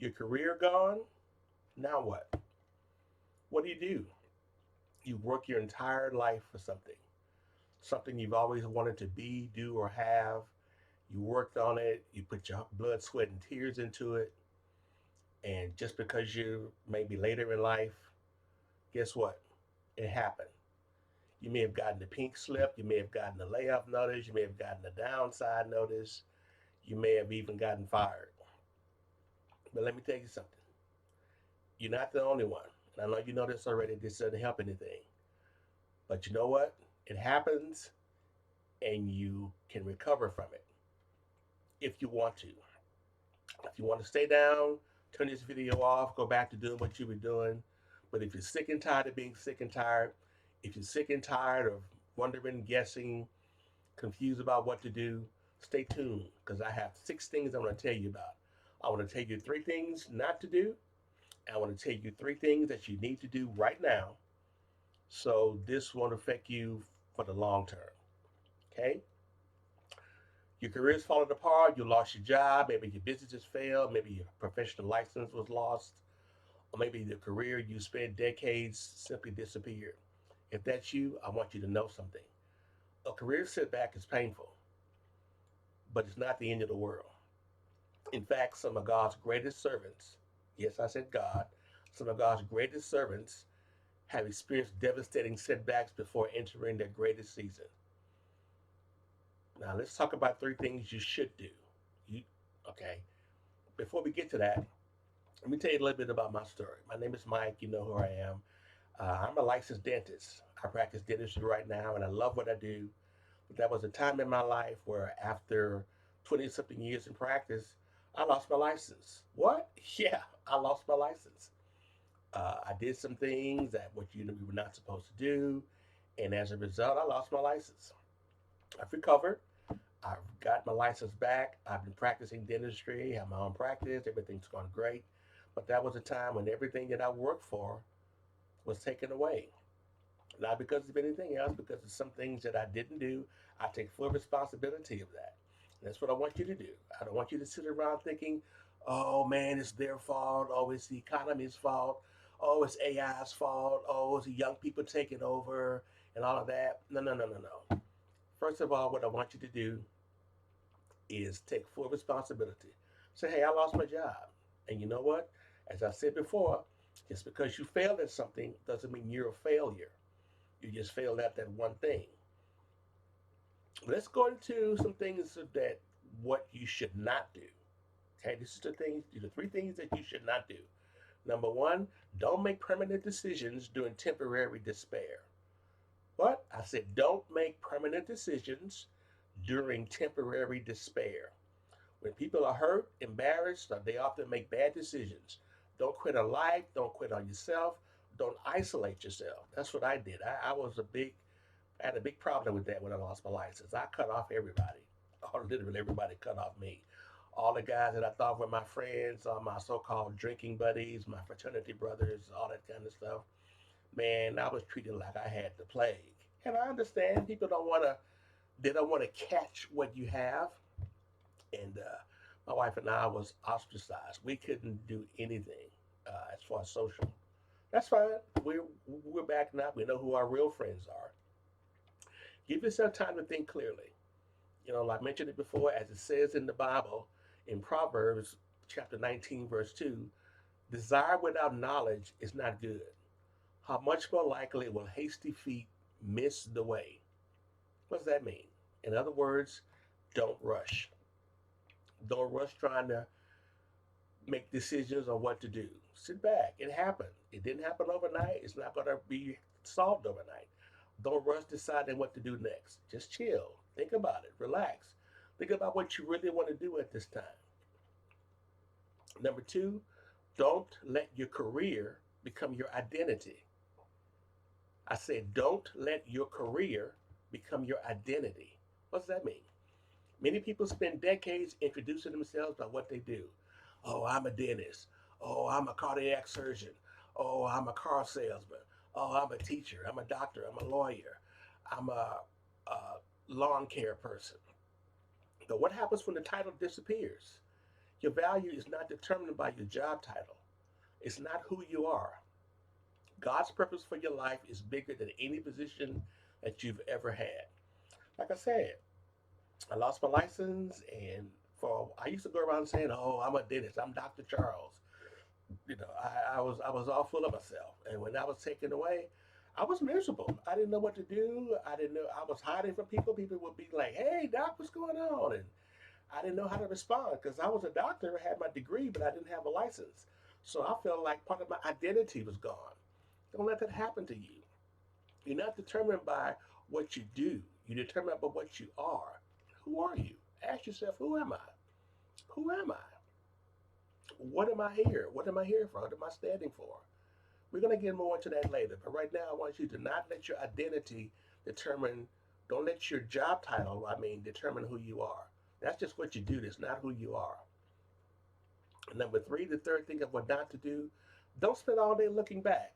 Your career gone? Now what? What do? You work your entire life for something you've always wanted to be, do, or have. You worked on it, you put your blood, sweat, and tears into it, and just because you maybe later in life, guess what? It happened. You may have gotten the pink slip, you may have gotten the layoff notice, you may have gotten the downside notice, you may have even gotten fired. But let me tell you something. You're not the only one. And I know you know this already, this doesn't help anything. But you know what? It happens and you can recover from it if you want to. If you want to stay down, turn this video off, go back to doing what you were doing. But if you're sick and tired of being sick and tired, if you're sick and tired of wondering, guessing, confused about what to do, stay tuned because I have 6 things I want to tell you about. I want to tell you 3 things not to do. I want to tell you 3 things that you need to do right now so this won't affect you for the long term. Okay? Your career's falling apart, you lost your job, maybe your business has failed, maybe your professional license was lost, or maybe the career you spent decades simply disappeared. If that's you, I want you to know something. A career setback is painful, but it's not the end of the world. In fact, some of God's greatest servants, yes, I said God, some of God's greatest servants have experienced devastating setbacks before entering their greatest season. Now, let's talk about 3 things you should do. You, okay, before we get to that, let me tell you a little bit about my story. My name is Mike. You know who I am. I'm a licensed dentist. I practice dentistry right now, and I love what I do. But there was a time in my life where, after 20 something years in practice, I lost my license. What? Yeah, I lost my license. I did some things that what we were not supposed to do, and as a result, I lost my license. I've recovered. I've got my license back. I've been practicing dentistry, have my own practice. Everything's gone great. But that was a time when everything that I worked for was taken away. Not because of anything else, because of some things that I didn't do. I take full responsibility of that. And that's what I want you to do. I don't want you to sit around thinking, oh man, it's their fault. Oh, it's the economy's fault. Oh, it's AI's fault. Oh, it's the young people taking over and all of that. No, no, no, no, no. First of all, what I want you to do is take full responsibility. Say, hey, I lost my job. And you know what? As I said before, just because you failed at something doesn't mean you're a failure. You just failed at that one thing. Let's go into some things that what you should not do. Okay, this is the things, these are 3 things that you should not do. Number one, don't make permanent decisions during temporary despair. What? I said don't make permanent decisions during temporary despair. When people are hurt, embarrassed, they often make bad decisions. Don't quit on life. Don't quit on yourself. Don't isolate yourself. That's what I did. I had a big problem with that when I lost my license. I cut off everybody. Or literally everybody cut off me. All the guys that I thought were my friends, all my so-called drinking buddies, my fraternity brothers, all that kind of stuff. Man, I was treated like I had the plague. And I understand people they don't want to catch what you have. And my wife and I was ostracized. We couldn't do anything as far as social. That's fine. We're back now. We know who our real friends are. Give yourself time to think clearly. Like I mentioned it before, as it says in the Bible, in Proverbs chapter 19, verse 2, desire without knowledge is not good. How much more likely will hasty feet miss the way? What does that mean? In other words, don't rush. Don't rush trying to make decisions on what to do. Sit back. It happened. It didn't happen overnight. It's not going to be solved overnight. Don't rush deciding what to do next. Just chill. Think about it. Relax. Think about what you really want to do at this time. Number two, don't let your career become your identity. I said, don't let your career become your identity. What does that mean? Many people spend decades introducing themselves by what they do. Oh, I'm a dentist. Oh, I'm a cardiac surgeon. Oh, I'm a car salesman. Oh, I'm a teacher. I'm a doctor. I'm a lawyer. I'm a lawn care person. But what happens when the title disappears? Your value is not determined by your job title. It's not who you are. God's purpose for your life is bigger than any position that you've ever had. Like I said, I lost my license, and for I used to go around saying, "Oh, I'm a dentist. I'm Dr. Charles." I was all full of myself, and when that was taken away, I was miserable. I didn't know what to do. I didn't know. I was hiding from people. People would be like, "Hey, doc, what's going on?" And I didn't know how to respond because I was a doctor, I had my degree, but I didn't have a license. So I felt like part of my identity was gone. Don't let that happen to you. You're not determined by what you do. You're determined by what you are. Who are you? Ask yourself, who am I? Who am I? What am I here? What am I here for? What am I standing for? We're going to get more into that later. But right now, I want you to not let your identity determine, don't let your job title, determine who you are. That's just what you do. That's not who you are. And number three, the third thing of what not to do, don't spend all day looking back.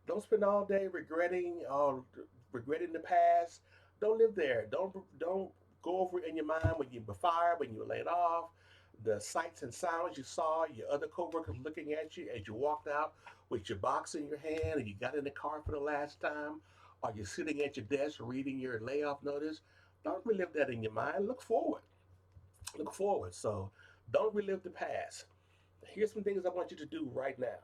Don't spend all day regretting the past. Don't live there. Don't go over it in your mind when you were fired, when you were laid off, the sights and sounds you saw, your other coworkers looking at you as you walked out with your box in your hand and you got in the car for the last time, or you're sitting at your desk reading your layoff notice. Don't relive that in your mind. Look forward. Look forward. So don't relive the past. Here's some things I want you to do right now.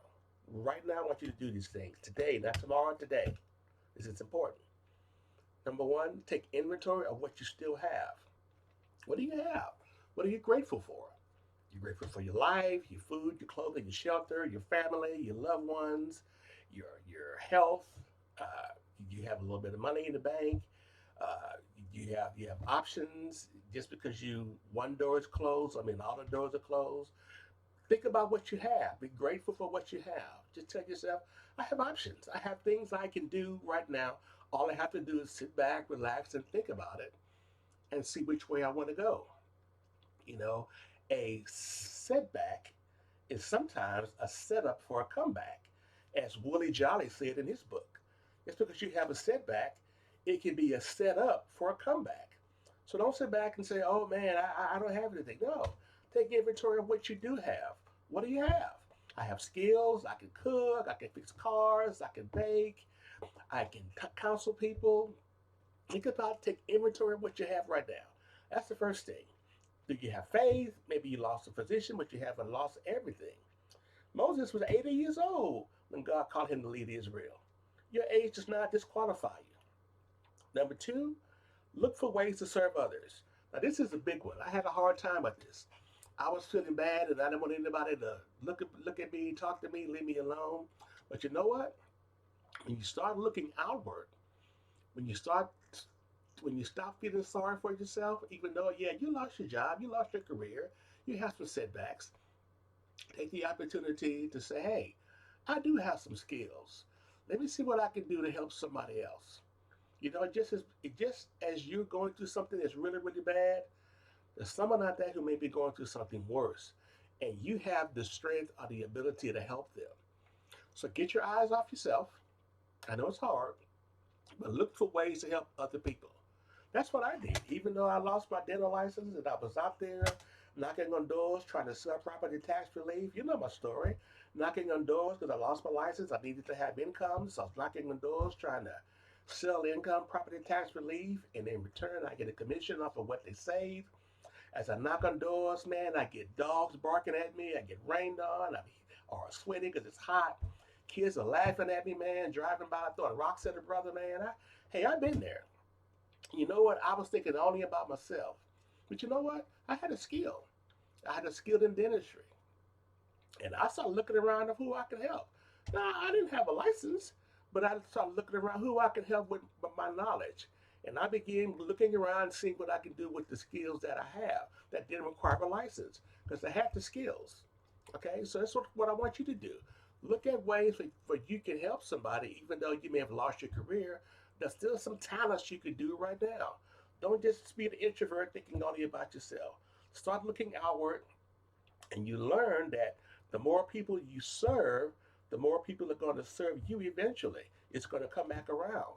Right now, I want you to do these things today, not tomorrow, today. This is important. Number one, take inventory of what you still have. What do you have? What are you grateful for? You're grateful for your life, your food, your clothing, your shelter, your family, your loved ones, your health. Uh, you have a little bit of money in the bank. Uh, you have options. Just because one door is closed, all the doors are closed. Think about what you have. Be grateful for what you have. Just tell yourself, I have options. I have things I can do right now. All I have to do is sit back, relax, and think about it and see which way I want to go. You know, a setback is sometimes a setup for a comeback, as Willie Jolly said in his book. Just because you have a setback, it can be a setup for a comeback. So don't sit back and say, oh man, I don't have anything. No, take inventory of what you do have. What do you have? I have skills. I can cook. I can fix cars. I can bake. I can counsel people. Think about take inventory of what you have right now. That's the first thing. Do you have faith? Maybe you lost a position, but you haven't lost everything. Moses was 80 years old when God called him to lead Israel. Your age does not disqualify you. Number two, look for ways to serve others. Now, this is a big one. I had a hard time with this. I was feeling bad and I didn't want anybody to look at me, talk to me, leave me alone. But you know what? When you start looking outward, when you start when you stop feeling sorry for yourself, even though, yeah, you lost your job, you lost your career, you have some setbacks, take the opportunity to say, hey, I do have some skills. Let me see what I can do to help somebody else. Just as you're going through something that's really, really bad, there's someone out there who may be going through something worse. And you have the strength or the ability to help them. So get your eyes off yourself. I know it's hard, but look for ways to help other people. That's what I did. Even though I lost my dental license and I was out there knocking on doors trying to sell property tax relief. You know my story. Knocking on doors because I lost my license. I needed to have income. So I was knocking on doors trying to sell income, property tax relief. And in return, I get a commission off of what they save. As I knock on doors, man, I get dogs barking at me. I get rained on. Or sweating because it's hot. Kids are laughing at me, man, driving by, throwing rocks at a brother, man. Hey, I've been there. You know what? I was thinking only about myself. But you know what? I had a skill. I had a skill in dentistry. And I started looking around of who I could help. Now, I didn't have a license, but I started looking around who I could help with my knowledge. And I began looking around, seeing what I could do with the skills that I have that didn't require a license because I had the skills. Okay, so that's what I want you to do. Look at ways for you can help somebody, even though you may have lost your career. There's still some talents you can do right now. Don't just be an introvert thinking only about yourself. Start looking outward, and you learn that the more people you serve, the more people are going to serve you eventually. It's going to come back around.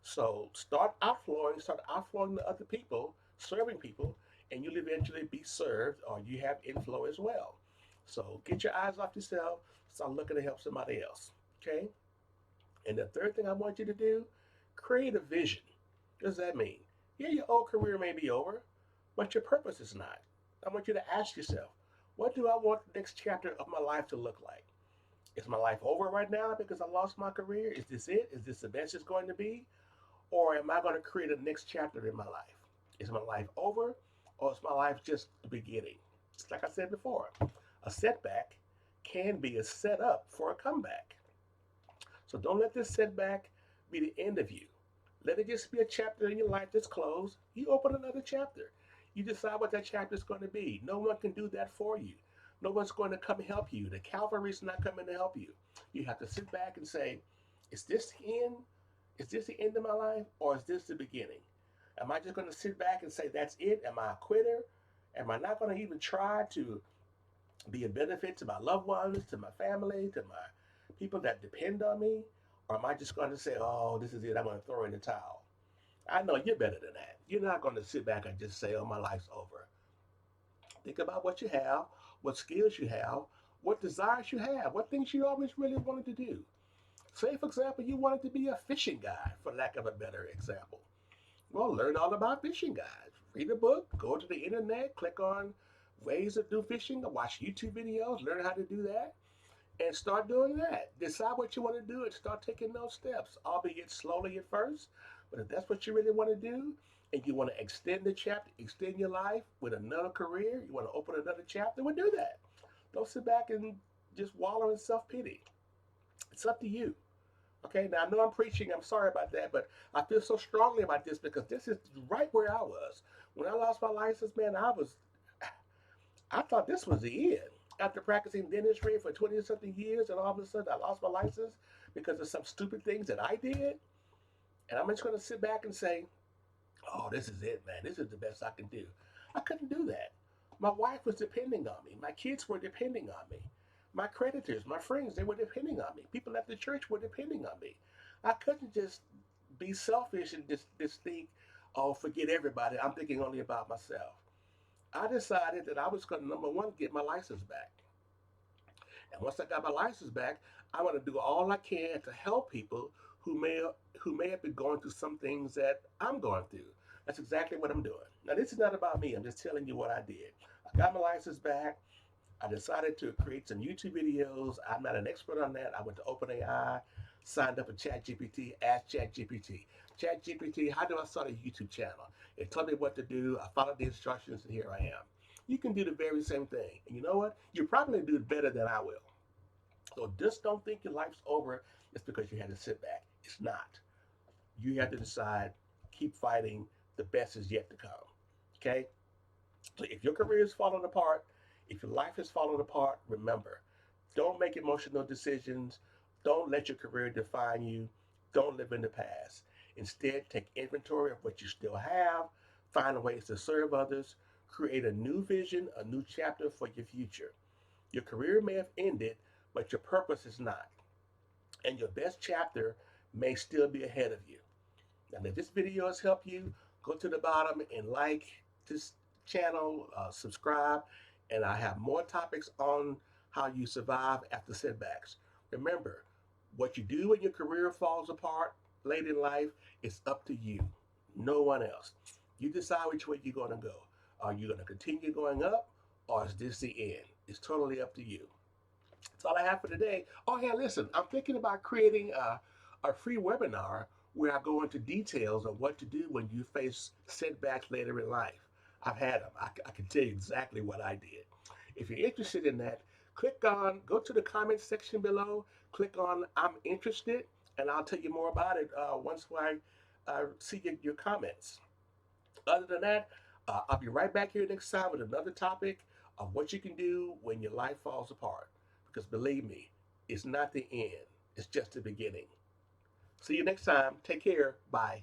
So start outflowing to other people, serving people, and you'll eventually be served or you have inflow as well. So get your eyes off yourself, start looking to help somebody else. Okay? And the third thing I want you to do, create a vision. What does that mean? Yeah, your old career may be over, but your purpose is not. I want you to ask yourself, what do I want the next chapter of my life to look like? Is my life over right now because I lost my career? Is this it? Is this the best it's going to be? Or am I going to create a next chapter in my life? Is my life over or is my life just the beginning? Just like I said before, a setback can be a setup for a comeback. So don't let this setback be the end of you. Let it just be a chapter in your life that's closed. You open another chapter. You decide what that chapter is going to be. No one can do that for you. No one's going to come help you. The Calvary's not coming to help you. You have to sit back and say, is this the end? Is this the end of my life or is this the beginning? Am I just going to sit back and say, that's it? Am I a quitter? Am I not going to even try to be a benefit to my loved ones, to my family, to my people that depend on me? Or am I just going to say, oh, this is it, I'm going to throw in the towel? I know you're better than that. You're not going to sit back and just say, oh, my life's over. Think about what you have, what skills you have, what desires you have, what things you always really wanted to do. Say, for example, you wanted to be a fishing guide, for lack of a better example. Well, learn all about fishing guides. Read a book, go to the internet, click on ways to do fishing, watch YouTube videos, learn how to do that, and start doing that. Decide what you want to do and start taking those steps, albeit slowly at first. But if that's what you really want to do, and you want to extend the chapter, extend your life with another career, you want to open another chapter, well, do that. Don't sit back and just wallow in self pity. It's up to you. Okay, now I know I'm preaching, I'm sorry about that, but I feel so strongly about this because this is right where I was. When I lost my license, man, I thought this was the end. After practicing dentistry for 20 something years, and all of a sudden I lost my license because of some stupid things that I did. And I'm just going to sit back and say, oh, this is it, man. This is the best I can do. I couldn't do that. My wife was depending on me. My kids were depending on me. My creditors, my friends, they were depending on me. People at the church were depending on me. I couldn't just be selfish and just think, oh, forget everybody. I'm thinking only about myself. I decided that I was going to, number one, get my license back. And once I got my license back, I want to do all I can to help people who may who may have been going through some things that I'm going through. That's exactly what I'm doing. Now, this is not about me. I'm just telling you what I did. I got my license back. I decided to create some YouTube videos. I'm not an expert on that. I went to OpenAI, signed up for ChatGPT, asked ChatGPT, ChatGPT, how do I start a YouTube channel? It told me what to do. I followed the instructions, and here I am. You can do the very same thing. And you know what? You probably do it better than I will. So just don't think your life's over just because you had to sit back. It's not. You have to decide, keep fighting. The best is yet to come. Okay? So if your career is falling apart, if your life is falling apart, remember, don't make emotional decisions. Don't let your career define you. Don't live in the past. Instead, take inventory of what you still have, find ways to serve others, create a new vision, a new chapter for your future. Your career may have ended, but your purpose is not. And your best chapter may still be ahead of you. Now, if this video has helped you, go to the bottom and like this channel, subscribe, and I have more topics on how you survive after setbacks. Remember, what you do when your career falls apart late in life is up to you, no one else. You decide which way you're going to go. Are you going to continue going up, or is this the end? It's totally up to you. That's all I have for today. Oh, yeah, listen, I'm thinking about creating a free webinar where I go into details of what to do when you face setbacks later in life. I've had them. I can tell you exactly what I did. If you're interested in that, go to the comments section below, click on I'm interested, and I'll tell you more about it once I see your comments. Other than that, I'll be right back here next time with another topic of what you can do when your life falls apart. Because believe me, it's not the end, it's just the beginning. See you next time. Take care. Bye.